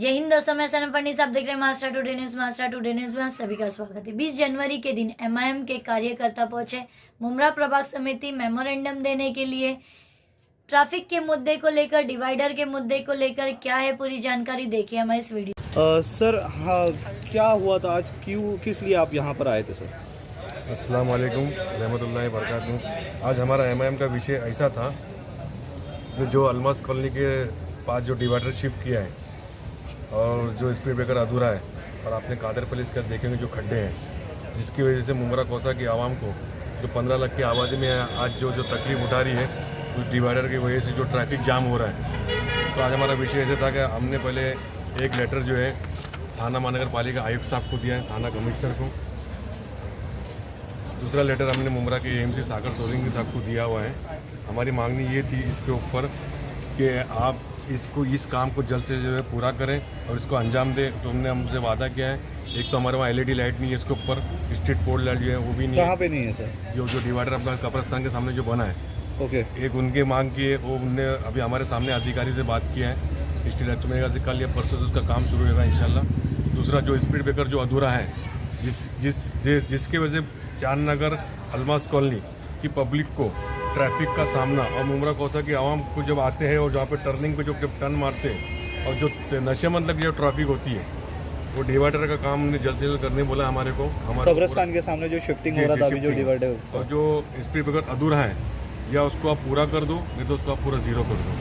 जय हिंद दोस्तों, मैं सनम फडनीस, आप देख रहे हैं master today news. Master today news में आप सभी का स्वागत है। 20 जनवरी के दिन एमआईएम के कार्यकर्ता पहुंचे मुमरा प्रभाग समिति मेमोरेंडम देने के लिए। ट्रैफिक के मुद्दे को लेकर, डिवाइडर के मुद्दे को लेकर क्या है पूरी जानकारी देखिए हमारे इस वीडियो। सर हाँ, क्या हुआ था आज, क्यों किस लिए आप यहाँ पर आए थे सर? अस्सलाम वालेकुम रहमतुल्लाहि बरकातहू। आज हमारा एमआईएम का विषय ऐसा था जो अलमास कॉलोनी के पास जो डिवाइडर शिफ्ट किया है और जो स्पीड ब्रेकर अधूरा है और आपने कादर पुलिस का देखेंगे जो खड्डे हैं, जिसकी वजह से मुमरा कोसा की आवाम को जो 15 लाख की आबादी में आज जो तकलीफ उठा रही है उस डिवाइडर की वजह से जो ट्रैफिक जाम हो रहा है। तो आज हमारा विषय ऐसे था कि हमने पहले एक लेटर जो है थाना महानगर पालिका आयुक्त साहब को दिया है, थाना कमिश्नर को। दूसरा लेटर हमने मुमरा के एएमसी सागर सोलंकी साहब को दिया हुआ है। हमारी मांगनी ये थी इसके ऊपर कि आप इस काम को जल्द से जो है पूरा करें और इसको अंजाम दें। तो हमने हमसे वादा किया है। एक तो हमारे वहाँ एलईडी लाइट नहीं है, इसके ऊपर स्ट्रीट पोल लाइट जो है वो भी नहीं है। कहाँ पे नहीं है सर? जो डिवाइडर अपना कब्रिस्तान के सामने जो बना है, ओके। एक उनकी मांग की है, वो उनने अभी हमारे सामने अधिकारी से बात किया है। स्ट्रीट लाइट तो मेरे ख्याल से कल या परसों से उसका काम शुरू होगा इंशाल्लाह। दूसरा जो स्पीड ब्रेकर जो अधूरा है, जिसकी वजह से चांदनगर अलमास कॉलोनी की पब्लिक को ट्रैफिक का सामना और मुमरा कोसा की आवाम को जब आते हैं और जहाँ पे टर्निंग पे जो टर्न मारते हैं और जो नशेमंद तक जो ट्रैफिक होती है, वो डिवाइडर का काम हमने जल्द से जल्द करने बोला हमारे को। हमारे कब्रिस्तान के सामने जो शिफ्टिंग हो रहा था अभी जो डिवाइडर, और जो स्पीड ब्रेकर अधूरा है या उसको आप पूरा कर दो, नहीं तो उसको आप पूरा ज़ीरो कर दो।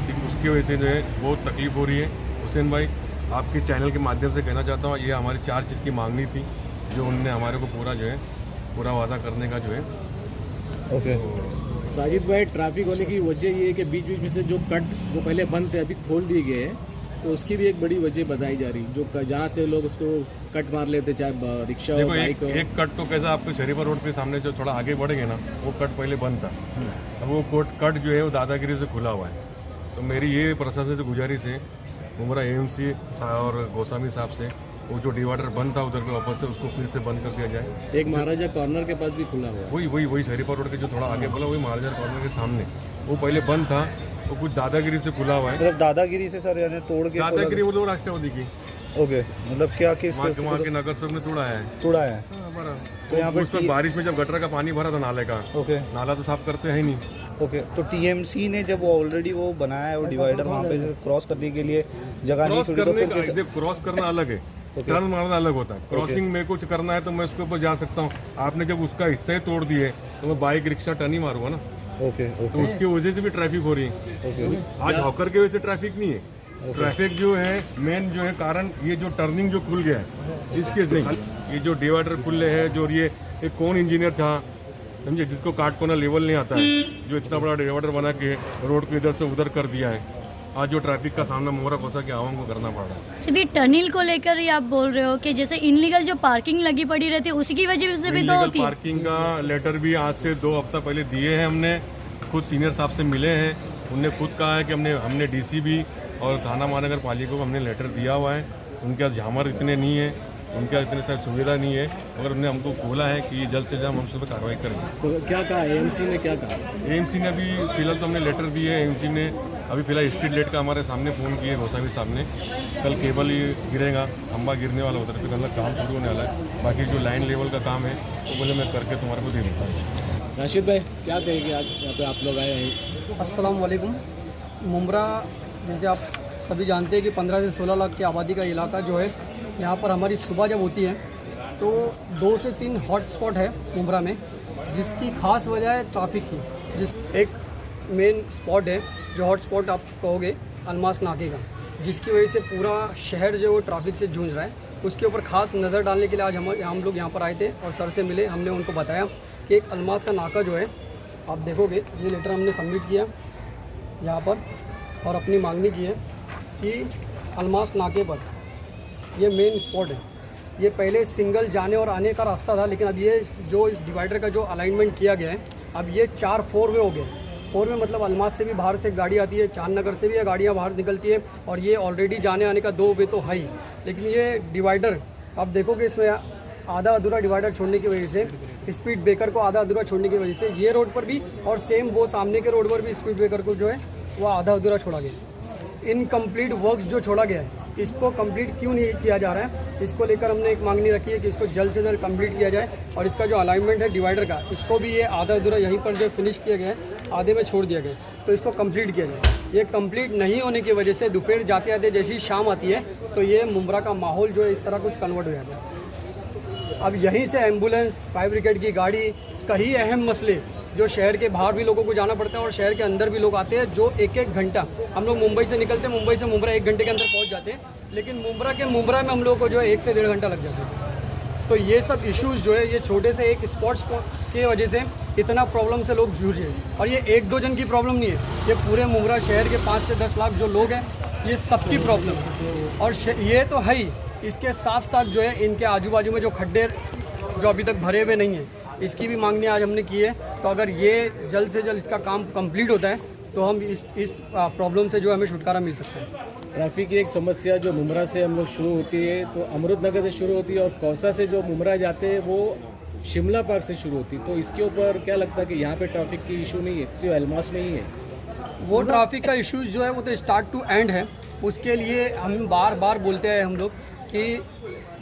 ठीक, उसकी वजह से जो है बहुत तकलीफ हो रही है। हुसैन भाई, आपके चैनल के माध्यम से कहना चाहता हूँ, ये हमारी 4 चीज़ की मांगनी थी जो उनने हमारे को पूरा जो है पूरा वादा करने का जो है। ओके साजिद भाई, ट्रैफिक होने की वजह ये है कि बीच बीच में से जो कट जो पहले बंद थे अभी खोल दिए गए हैं, तो उसकी भी एक बड़ी वजह बताई जा रही, जो जहाँ से लोग उसको कट मार लेते, चाहे रिक्शा हो, बाइक हो। एक कट तो कैसा आपको शरीफा रोड के सामने जो थोड़ा आगे बढ़ेंगे ना, वो कट पहले बंद था। अब वो कट जो है वो दादागिरी से खुला हुआ है। तो मेरी ये प्रशासन से गुजारिश है, मुमरा एएमसी और गोस्वामी साहब से, वो जो डिवाइडर बंद था उधर के वापस से उसको फिर से बंद कर दिया जाए। एक महाराजा कॉर्नर के पास भी खुला हुआ है, वही शरीफा रोड के जो थोड़ा आगे बोला, वही महाराजा कॉर्नर के सामने वो पहले बंद था, वो कुछ दादागिरी से खुला हुआ है। मतलब दादागिरी से सर, यानी तोड़ के दादागिरी वो लोग राष्ट्रवादी की। ओके, मतलब क्या किस वहाँ के नगर सेवक ने तोड़ा है। तो यहाँ पर बारिश में जब गटर का पानी भरा था नाले का, ओके, नाला तो साफ करते हैं ही नहीं। ओके, तो टीएमसी ने जब ऑलरेडी वो बनाया है वो डिवाइडर, वहाँ पे क्रॉस करने के लिए जगह नहीं छोड़ी, तो फिर क्रॉस करना अलग है, टर्न मारना अलग होता है। क्रॉसिंग में कुछ करना है तो मैं उसके ऊपर जा सकता हूँ। आपने जब उसका हिस्सा ही तोड़ दिए तो मैं बाइक रिक्शा टर्न ही मारूंगा ना। ओके, तो उसकी वजह से भी ट्रैफिक हो रही है। आज हॉकर के वजह से ट्रैफिक नहीं है। ट्रैफिक जो है मेन जो है कारण, ये जो टर्निंग जो खुल गया है इसके से, ये जो डिवाइडर खुले हैं, जो ये एक कौन इंजीनियर था समझे, जिसको काट कोना लेवल नहीं आता है, जो इतना बड़ा डिवाइडर बना के रोड को इधर से उधर कर दिया है। आज जो ट्रैफिक का सामना मुमरा कोसा के आवाम को करना पड़ रहा है। सिर्फ टर्निंग को लेकर ही आप बोल रहे हो कि जैसे इनलीगल जो पार्किंग लगी पड़ी रहती है उसकी वजह से भी तो होती है। पार्किंग का लेटर भी आज से 2 हफ्ता पहले दिए हैं। हमने खुद सीनियर साहब से मिले हैं, उनने खुद कहा है कि हमने डीसी भी और थाना महानगर पालिका को हमने लेटर दिया हुआ है। उनके पास झामर इतने नहीं है, उनके पास इतने सारी सुविधा नहीं है, मगर उन्होंने हमको बोला है कि जल्द से जल्द हम उस पर कार्रवाई करेंगे। तो क्या कहा एएमसी ने, क्या कहा? एएमसी ने अभी फिलहाल तो हमने लेटर दिए है। एएमसी ने अभी फिलहाल स्ट्रीट लाइट का हमारे सामने फ़ोन किए गोसावी साहब ने, कल केबल ही गिरेगा, खंबा गिरने वाला उधर पे कल काम शुरू होने वाला है। बाकी जो लाइन लेवल का काम है तो बोले मैं करके तुम्हारे को दे दूँगा। राशिद भाई, क्या कहेंगे आज यहाँ पे आप लोग आए हैं? अस्सलाम वालेकुम। मुमरा, जैसे आप सभी जानते हैं कि 15 से 16 लाख की आबादी का इलाका जो है, यहाँ पर हमारी सुबह जब होती है तो 2 से 3 हॉट स्पॉट है मुमरा में, जिसकी खास वजह है ट्रैफिक की। जिस एक मेन स्पॉट है जो हॉट स्पॉट आप कहोगे अलमास नाके का, जिसकी वजह से पूरा शहर जो है वो ट्रैफिक से जूझ रहा है। उसके ऊपर खास नज़र डालने के लिए आज हम लोग यहाँ पर आए थे और सर से मिले। हमने उनको बताया कि एक अलमास का नाका जो है, आप देखोगे ये लेटर हमने सबमिट किया यहाँ पर और अपनी मांगनी की है कि अलमास नाके पर ये मेन स्पॉट है। ये पहले सिंगल जाने और आने का रास्ता था, लेकिन अब ये जो डिवाइडर का जो अलाइनमेंट किया गया है, अब ये 4 4 वे हो गए। 4 वे मतलब अलमास से भी बाहर से गाड़ी आती है, चांदनगर से भी ये गाड़ियाँ बाहर निकलती है, और ये ऑलरेडी जाने आने का 2 वे तो है ही। लेकिन ये डिवाइडर आप देखोगे, इसमें आधा अधूरा डिवाइडर छोड़ने की वजह से, स्पीड ब्रेकर को आधा अधूरा छोड़ने की वजह से ये रोड पर भी और सेम वो सामने के रोड पर भी स्पीड ब्रेकर को जो है वो आधा अधूरा छोड़ा गया। इनकम्प्लीट वर्क्स जो छोड़ा गया है इसको कंप्लीट क्यों नहीं किया जा रहा है, इसको लेकर हमने एक मांगनी रखी है कि इसको जल्द से जल्द कंप्लीट किया जाए। और इसका जो अलाइनमेंट है डिवाइडर का, इसको भी ये आधा अधूरा यहीं पर जो फिनिश किया गया है, आधे में छोड़ दिया गया, तो इसको कंप्लीट किया जाए। ये कंप्लीट नहीं होने की वजह से दोपहर जाते जाते जैसी शाम आती है तो ये मुमरा का माहौल जो है इस तरह कुछ कन्वर्ट हो जाता है। अब यहीं से एम्बुलेंस, फायर ब्रिगेड की गाड़ी, कई अहम मसले जो शहर के बाहर भी लोगों को जाना पड़ता है और शहर के अंदर भी लोग आते हैं, जो एक एक घंटा, हम लोग मुंबई से निकलते हैं, मुंबई से मुमरा 1 घंटे के अंदर पहुंच जाते हैं, लेकिन मुमरा में हम लोगों को जो है 1 से 1.5 घंटा लग जाता है। तो ये सब इश्यूज़ जो है ये छोटे से एक स्पॉट्स की वजह से इतना प्रॉब्लम से लोग जूझ रहे हैं। और ये 1-2 जन की प्रॉब्लम नहीं है, ये पूरे मुमरा शहर के 5 से 10 लाख जो लोग हैं, ये सबकी प्रॉब्लम है। और ये तो है ही, इसके साथ साथ जो है इनके आजू बाजू में जो खड्डे जो अभी तक भरे हुए नहीं हैं, इसकी भी मांगनी आज हमने की है। तो अगर ये जल्द से जल्द इसका काम कंप्लीट होता है तो हम इस प्रॉब्लम से जो है हमें छुटकारा मिल सकता है। ट्रैफिक की एक समस्या जो मुमरा से हम लोग शुरू होती है तो अमृत नगर से शुरू होती है और कौसा से जो मुमरा जाते हैं वो शिमला पार्क से शुरू होती है। तो इसके ऊपर क्या लगता है कि यहाँ पे ट्रैफिक की इशू नहीं है, सिर्फ अलमास में ही है? वो ट्रैफिक का इश्यूज जो है वो तो स्टार्ट टू एंड है। उसके लिए हम बार बार बोलते हैं हम लोग कि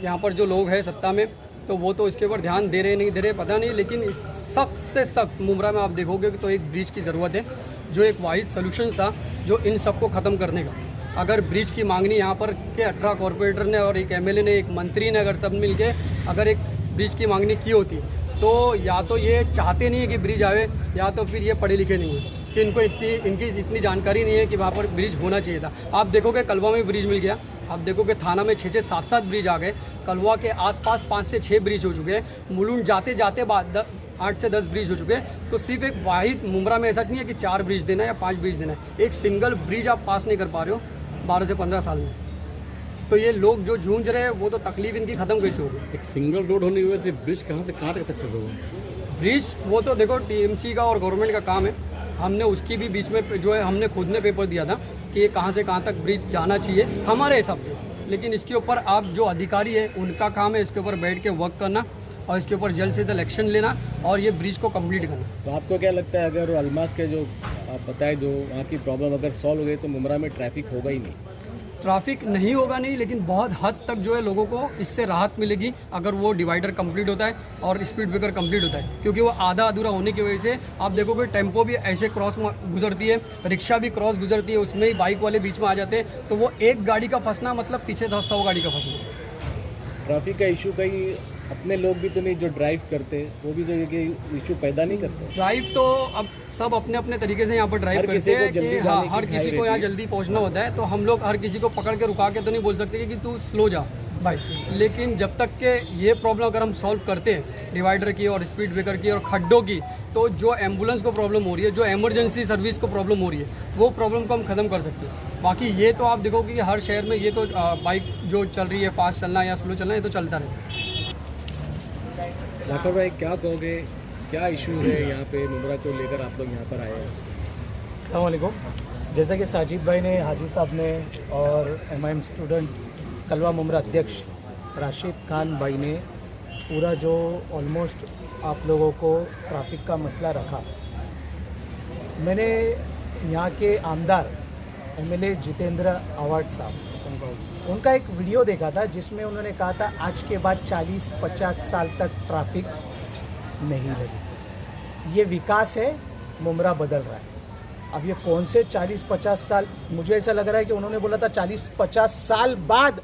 यहाँ पर जो लोग हैं सत्ता में तो वो तो इसके ऊपर ध्यान दे रहे नहीं दे रहे पता नहीं, लेकिन सख्त से सख्त मुमरा में आप देखोगे कि तो एक ब्रिज की ज़रूरत है, जो एक वाहिद सोल्यूशन था जो इन सबको ख़त्म करने का। अगर ब्रिज की मांगनी यहाँ पर के 18 कॉरपोरेटर ने और एक एमएलए ने, एक मंत्री ने अगर सब मिल के अगर एक ब्रिज की मांगनी की होती तो या तो ये चाहते नहीं है कि ब्रिज आवे, या तो फिर ये पढ़े लिखे नहीं हैं कि इनको इनकी इतनी जानकारी नहीं है कि वहाँ पर ब्रिज होना चाहिए था। आप देखोगे कलवा में ब्रिज मिल गया, आप देखोगे थाना में 6-6, 7-7 ब्रिज आ गए, कलवा के आसपास 5 से 6 ब्रिज हो चुके हैं, मुलुंड जाते जाते बाद 8 से 10 ब्रिज हो चुके हैं। तो सिर्फ एक वाहिद मुमरा में ऐसा नहीं है कि 4 ब्रिज देना है या 5 ब्रिज देना है, एक सिंगल ब्रिज आप पास नहीं कर पा रहे हो 12 से 15 साल में। तो ये लोग जो जूझ रहे हैं वो तो तकलीफ इनकी ख़त्म कैसे होगी? एक सिंगल रोड होने की वजह से ब्रिज कहाँ से कहाँ तक सक्सेस होगा? ब्रिज वो तो देखो टीएमसी का और गवर्नमेंट का काम है। हमने उसकी भी बीच में जो है हमने खुद ने पेपर दिया था कि ये कहाँ से कहाँ तक ब्रिज जाना चाहिए हमारे हिसाब से, लेकिन इसके ऊपर आप जो अधिकारी है उनका काम है इसके ऊपर बैठ के वर्क करना और इसके ऊपर जल्द से जल्द एक्शन लेना और ये ब्रिज को कंप्लीट करना। तो आपको क्या लगता है अगर अलमास के जो आप बताए जो वहाँ की प्रॉब्लम अगर सॉल्व हो गई तो मुमरा में ट्रैफिक होगा ही नहीं? ट्रैफिक नहीं होगा नहीं, लेकिन बहुत हद तक जो है लोगों को इससे राहत मिलेगी अगर वो डिवाइडर कंप्लीट होता है और स्पीड ब्रेकर कंप्लीट होता है, क्योंकि वो आधा अधूरा होने की वजह से आप देखोगे टेम्पो भी ऐसे क्रॉस गुजरती है, रिक्शा भी क्रॉस गुजरती है, उसमें ही बाइक वाले बीच में आ जाते हैं, तो वो एक गाड़ी का फंसना मतलब पीछे 100 गाड़ी का फंसना। ट्रैफिक का इशू कहीं अपने लोग भी तो नहीं जो ड्राइव करते वो भी तो ये इशू पैदा नहीं करते? ड्राइव तो अब सब अपने अपने तरीके से यहाँ पर ड्राइव करते हैं कि हाँ हर किसी को यहाँ जल्दी पहुँचना होता है, तो हम लोग हर किसी को पकड़ के रुका के तो नहीं बोल सकते कि तू स्लो जा भाई, लेकिन जब तक के ये प्रॉब्लम अगर हम सॉल्व करते हैं डिवाइडर की और स्पीड ब्रेकर की और खड्डों की, तो जो एम्बुलेंस को प्रॉब्लम हो रही है, जो एमरजेंसी सर्विस को प्रॉब्लम हो रही है, वो प्रॉब्लम को हम ख़त्म कर सकते हैं। बाकी ये तो आप देखोगे कि हर शहर में ये तो बाइक जो चल रही है फास्ट चलना या स्लो चलना ये तो चलता रहता है। जाफर भाई क्या कहोगे, क्या इशू है यहाँ पे मुमरा को लेकर आप लोग यहाँ पर आए हैं? अस्सलाम वालेकुम। जैसा कि साजिद भाई ने, हाजी साहब ने और एमआईएम स्टूडेंट कलवा मुमरा अध्यक्ष राशिद खान भाई ने पूरा जो ऑलमोस्ट आप लोगों को ट्रैफिक का मसला रखा, मैंने यहाँ के आमदार एमएलए जितेंद्र आवाड साहब उनका एक वीडियो देखा था जिसमें उन्होंने कहा था आज के बाद 40-50 साल तक ट्रैफिक नहीं लगी। ये विकास है, मुमरा बदल रहा है। अब ये कौन से 40-50 साल, मुझे ऐसा लग रहा है कि उन्होंने बोला था 40-50 साल बाद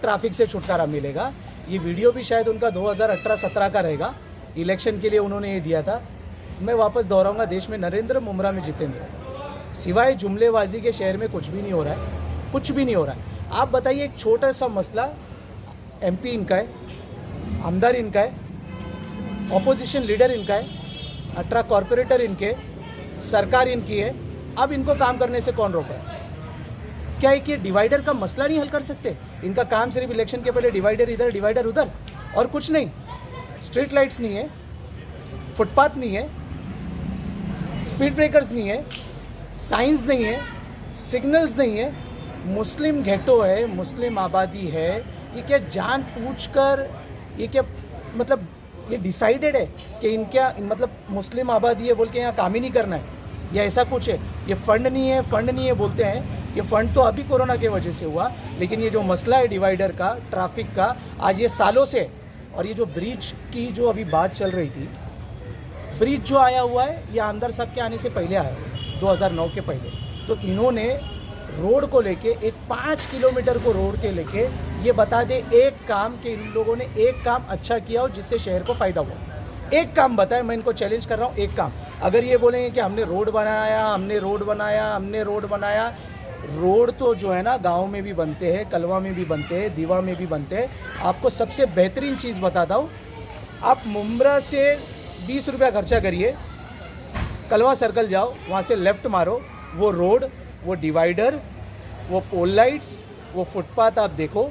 ट्रैफिक से छुटकारा मिलेगा। ये वीडियो भी शायद उनका 2018-17 का रहेगा, इलेक्शन के लिए उन्होंने ये दिया था। मैं वापस दोहराऊंगा, देश में नरेंद्र, मुमरा में जितेंद्र, सिवाय जुमलेबाजी के शहर में कुछ भी नहीं हो रहा है, कुछ भी नहीं हो रहा है। आप बताइए, एक छोटा सा मसला, एमपी इनका है, आमदार इनका है, ऑपोजिशन लीडर इनका है, 18 कॉरपोरेटर इनके, सरकार इनकी है, अब इनको काम करने से कौन रोक रहा है? क्या है कि डिवाइडर का मसला नहीं हल कर सकते? इनका काम सिर्फ इलेक्शन के पहले डिवाइडर इधर डिवाइडर उधर और कुछ नहीं। स्ट्रीट लाइट्स नहीं है, फुटपाथ नहीं है, स्पीड ब्रेकर्स नहीं है, साइंस नहीं है, सिग्नल्स नहीं है, मुस्लिम घेटो है, मुस्लिम आबादी है। ये क्या जान पूछकर, ये क्या मतलब ये डिसाइडेड है कि इनका मतलब मुस्लिम आबादी है बोल के यहाँ काम ही नहीं करना है या ऐसा कुछ है? ये फंड नहीं है बोलते हैं ये फंड तो अभी कोरोना की वजह से हुआ, लेकिन ये जो मसला है डिवाइडर का, ट्रैफिक का, आज ये सालों से, और ये जो ब्रिज की जो अभी बात चल रही थी, ब्रिज जो आया हुआ है ये आमदार साहब के आने से पहले आया, 2009 के पहले। तो इन्होंने रोड को लेके, एक 5 किलोमीटर को रोड के लेके, ये बता दे एक काम कि इन लोगों ने एक काम अच्छा किया हो जिससे शहर को फ़ायदा हुआ। एक काम बताए, मैं इनको चैलेंज कर रहा हूँ, एक काम। अगर ये बोलेंगे कि हमने रोड बनाया, हमने रोड बनाया, हमने रोड बनाया, रोड तो जो है ना गांव में भी बनते हैं, कलवा में भी बनते हैं, दीवा में भी बनते हैं। आपको सबसे बेहतरीन चीज़ बताता हूँ, आप मुम्ब्रा से 20 रुपया खर्चा करिए, कलवा सर्कल जाओ, वहाँ से लेफ़्ट मारो, वो रोड, वो डिवाइडर, वो पोल लाइट्स, वो फुटपाथ आप देखो,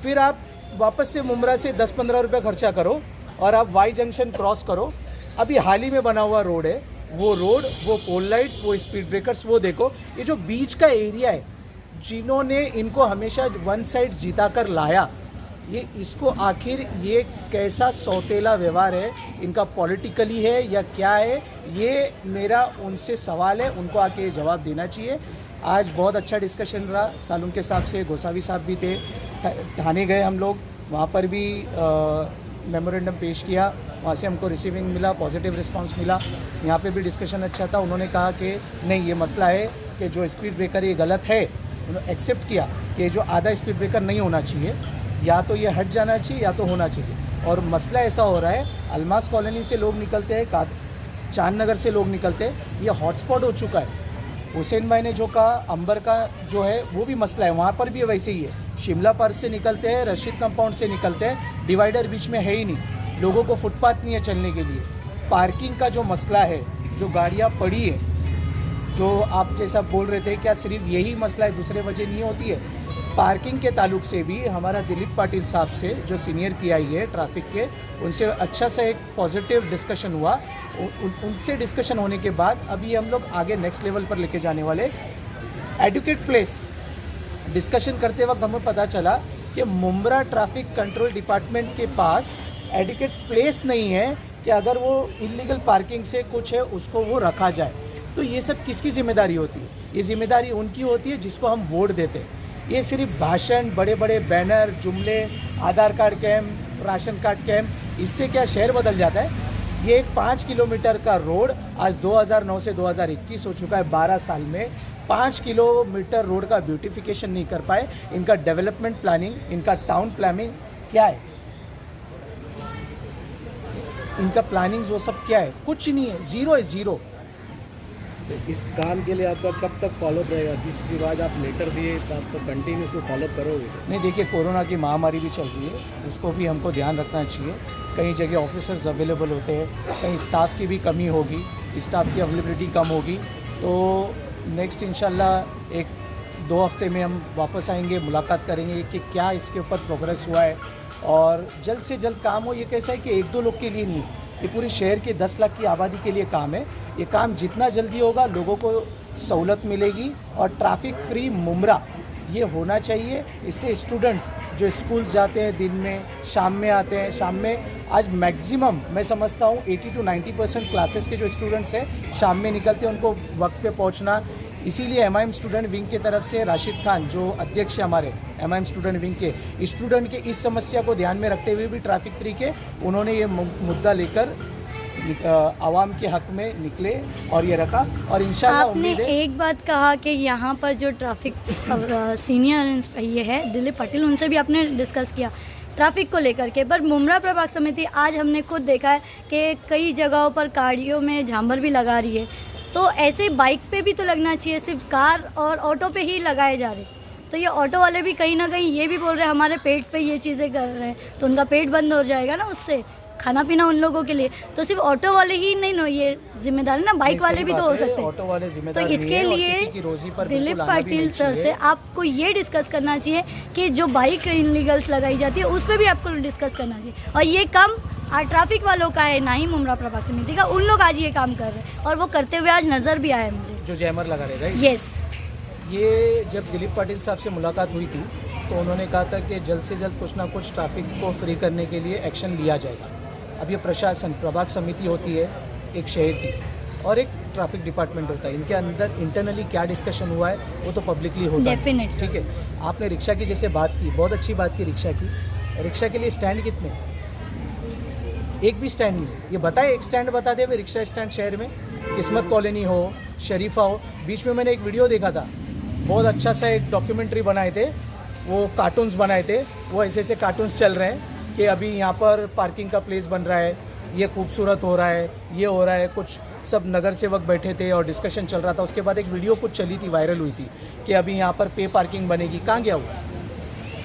फिर आप वापस से मुम्ब्रा से 10-15 रुपये खर्चा करो और आप वाई जंक्शन क्रॉस करो। अभी हाल ही में बना हुआ रोड है, वो रोड, वो पोल लाइट्स, वो स्पीड ब्रेकर्स, वो देखो। ये जो बीच का एरिया है, जिन्होंने इनको हमेशा वन साइड जिता कर लाया, ये इसको आखिर ये कैसा सौतेला व्यवहार है, इनका पॉलिटिकली है या क्या है, ये मेरा उनसे सवाल है, उनको आके ये जवाब देना चाहिए। आज बहुत अच्छा डिस्कशन रहा, सालून के साहब से, गोसावी साहब भी थे, थाने गए हम लोग, वहाँ पर भी मेमोरेंडम पेश किया, वहाँ से हमको रिसीविंग मिला, पॉजिटिव रिस्पांस मिला। यहाँ पे भी डिस्कशन अच्छा था। उन्होंने कहा कि नहीं, ये मसला है कि जो स्पीड ब्रेकर ये गलत है, उन्होंने एक्सेप्ट किया कि जो आधा स्पीड ब्रेकर नहीं होना चाहिए, या तो ये हट जाना चाहिए या तो होना चाहिए। और मसला ऐसा हो रहा है, अलमास कॉलोनी से लोग निकलते हैं, चांद नगर से लोग निकलते हैं, ये हॉटस्पॉट हो चुका है। हुसैन भाई ने जो कहा, अंबर का जो है वो भी मसला है, वहाँ पर भी वैसे ही है। शिमला पार्क से निकलते हैं, रशीद कंपाउंड से निकलते हैं, डिवाइडर बीच में है ही नहीं, लोगों को फुटपाथ नहीं है चलने के लिए। पार्किंग का जो मसला है, जो गाड़ियाँ पड़ी है, जो आप जैसा बोल रहे थे, क्या सिर्फ यही मसला है, दूसरे वजह नहीं होती है? पार्किंग के ताल्लुक से भी हमारा दिलीप पाटिल साहब से, जो सीनियर पीआई है ट्रैफिक के, उनसे अच्छा सा एक पॉजिटिव डिस्कशन हुआ। उनसे डिस्कशन होने के बाद अभी हम लोग आगे नेक्स्ट लेवल पर लेके जाने वाले। एडुकेट प्लेस डिस्कशन करते वक्त हमें पता चला कि मुम्ब्रा ट्रैफिक कंट्रोल डिपार्टमेंट के पास एडुकेट प्लेस नहीं है कि अगर वो इलीगल पार्किंग से कुछ है उसको वो रखा जाए। तो ये सब किसकी जिम्मेदारी होती है? ये जिम्मेदारी उनकी होती है जिसको हम वोट देते हैं। ये सिर्फ भाषण, बड़े बड़े बैनर, जुमले, Aadhaar card camp, ration card camp, इससे क्या शहर बदल जाता है? ये एक 5 किलोमीटर का रोड आज 2009 से 2021 हो चुका है, 12 साल में 5 किलोमीटर रोड का ब्यूटिफिकेशन नहीं कर पाए। इनका डेवलपमेंट प्लानिंग, इनका टाउन प्लानिंग क्या है? इनका प्लानिंग वो सब क्या है? कुछ नहीं है, जीरो है, जीरो। तो इस काम के लिए आपका कब तक फॉलोअप रहेगा? जिसके बाद आप लेटर दिए तो आप तो कंटिन्यू उसको फॉलोअप करोगे? नहीं, देखिए, कोरोना की महामारी भी चल रही है, उसको भी हमको ध्यान रखना चाहिए। कई जगह ऑफिसर्स अवेलेबल होते हैं, कहीं स्टाफ की भी कमी होगी, स्टाफ की अवेलेबिलिटी कम होगी। तो नेक्स्ट इंशाल्लाह 1-2 हफ्ते में हम वापस आएंगे, मुलाकात करेंगे कि क्या इसके ऊपर प्रोग्रेस हुआ है और जल्द से जल्द काम हो। ये कैसा है कि 1-2 लोग के लिए नहीं, ये पूरे शहर के 10 लाख की आबादी के लिए काम है। ये काम जितना जल्दी होगा लोगों को सहूलत मिलेगी और ट्रैफिक फ्री मुम्ब्रा ये होना चाहिए। इससे स्टूडेंट्स जो स्कूल जाते हैं दिन में, शाम में आते हैं, शाम में आज मैक्सिमम मैं समझता हूँ 80 to 90% क्लासेस के जो स्टूडेंट्स हैं शाम में निकलते हैं, उनको वक्त पे पहुँचना। इसीलिए एमआईएम स्टूडेंट विंग की तरफ से राशिद खान जो अध्यक्ष है हमारे एमआईएम स्टूडेंट विंग के, स्टूडेंट के इस समस्या को ध्यान में रखते हुए भी ट्रैफिक फ्री के उन्होंने ये मुद्दा लेकर आवाम के हक में निकले और ये रखा। और इंशाल्लाह आपने एक बात कहा कि यहाँ पर जो ट्रैफिक सीनियर ये है दिलीप पाटिल, उनसे भी आपने डिस्कस किया ट्रैफिक को लेकर के। पर मुम्ब्रा प्रभाग समिति आज हमने खुद देखा है कि कई जगहों पर गाड़ियों में झांबर भी लगा रही है। तो ऐसे बाइक पे भी तो लगना चाहिए, सिर्फ कार और ऑटो पे ही लगाए जा रहे। तो ये ऑटो वाले भी कहीं ना कहीं ये भी बोल रहे हैं हमारे पेट पे ये चीज़ें कर रहे हैं, तो उनका पेट बंद हो जाएगा ना, उससे खाना पीना उन लोगों के लिए। तो सिर्फ ऑटो वाले ही नहीं ना ये जिम्मेदार है ना, बाइक वाले भी तो हो सकते हैं। ऑटो वाले जिम्मेदार तो इसके लिए दिलीप पाटिल सर से आपको ये डिस्कस करना चाहिए कि जो बाइक इनलीगल्स लगाई जाती है उस पर भी आपको डिस्कस करना चाहिए। और ये काम ट्रैफिक वालों का है, ना ही मुम्ब्रा प्रभाग समिति का। उन लोग आज ये काम कर रहे हैं और वो करते हुए आज नज़र भी आया मुझे, जो जैमर लगा रहे हैं। यस, ये जब दिलीप पाटिल साहब से मुलाकात हुई थी तो उन्होंने कहा था कि जल्द से जल्द कुछ ना कुछ ट्रैफिक को फ्री करने के लिए एक्शन लिया जाएगा। अब ये प्रशासन प्रभाग समिति होती है एक शहर की, और एक ट्रैफिक डिपार्टमेंट होता है। इनके अंदर इंटरनली क्या डिस्कशन हुआ है वो तो पब्लिकली होता है, Definitely. ठीक है। आपने रिक्शा की जैसे बात की, बहुत अच्छी बात की रिक्शा की। रिक्शा के लिए स्टैंड कितने? एक भी स्टैंड नहीं। ये बताए एक स्टैंड बता दे रिक्शा स्टैंड शहर में, किस्मत कॉलोनी हो, शरीफा हो। बीच में मैंने एक वीडियो देखा था, बहुत अच्छा सा एक डॉक्यूमेंट्री बनाए थे, वो कार्टून्स बनाए थे। वो ऐसे ऐसे कार्टून्स चल रहे हैं कि अभी यहाँ पर पार्किंग का प्लेस बन रहा है, ये खूबसूरत हो रहा है, ये हो रहा है। कुछ सब नगर सेवक बैठे थे और डिस्कशन चल रहा था। उसके बाद एक वीडियो कुछ चली थी, वायरल हुई थी कि अभी यहाँ पर पे पार्किंग बनेगी। कहाँ गया वो?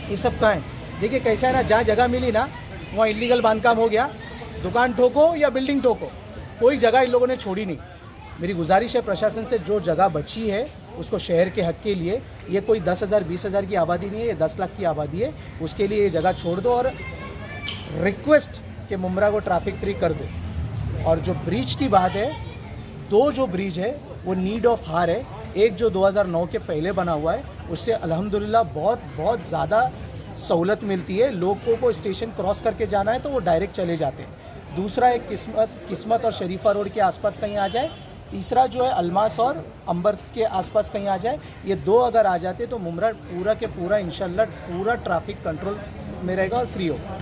ये सब कहाँ है? देखिए कैसा है ना, जहाँ जगह मिली ना वहाँ इलीगल बांधकाम हो गया। दुकान ठोको या बिल्डिंग ठोको, कोई जगह इन लोगों ने छोड़ी नहीं। मेरी गुजारिश है प्रशासन से, जो जगह बची है उसको शहर के हक के लिए, ये कोई 10,000 20,000 की आबादी नहीं है, ये 10 लाख की आबादी है, उसके लिए ये जगह छोड़ दो। और रिक्वेस्ट कि मुमरा को ट्रैफिक फ्री कर दो। और जो ब्रिज की बात है, 2 जो ब्रिज है वो नीड ऑफ हार है। एक जो 2009 के पहले बना हुआ है, उससे अल्हम्दुलिल्लाह बहुत ज़्यादा सहूलत मिलती है। लोगों को स्टेशन क्रॉस करके जाना है तो वो डायरेक्ट चले जाते हैं। दूसरा एक किस्मत और शरीफा रोड के आसपास कहीं आ जाए। तीसरा जो है अलमास और अंबर के आसपास कहीं आ जाए। ये 2 अगर आ जाते तो मुमरा पूरा के पूरा इंशाल्लाह पूरा ट्रैफिक कंट्रोल में रहेगा और फ्री होगा।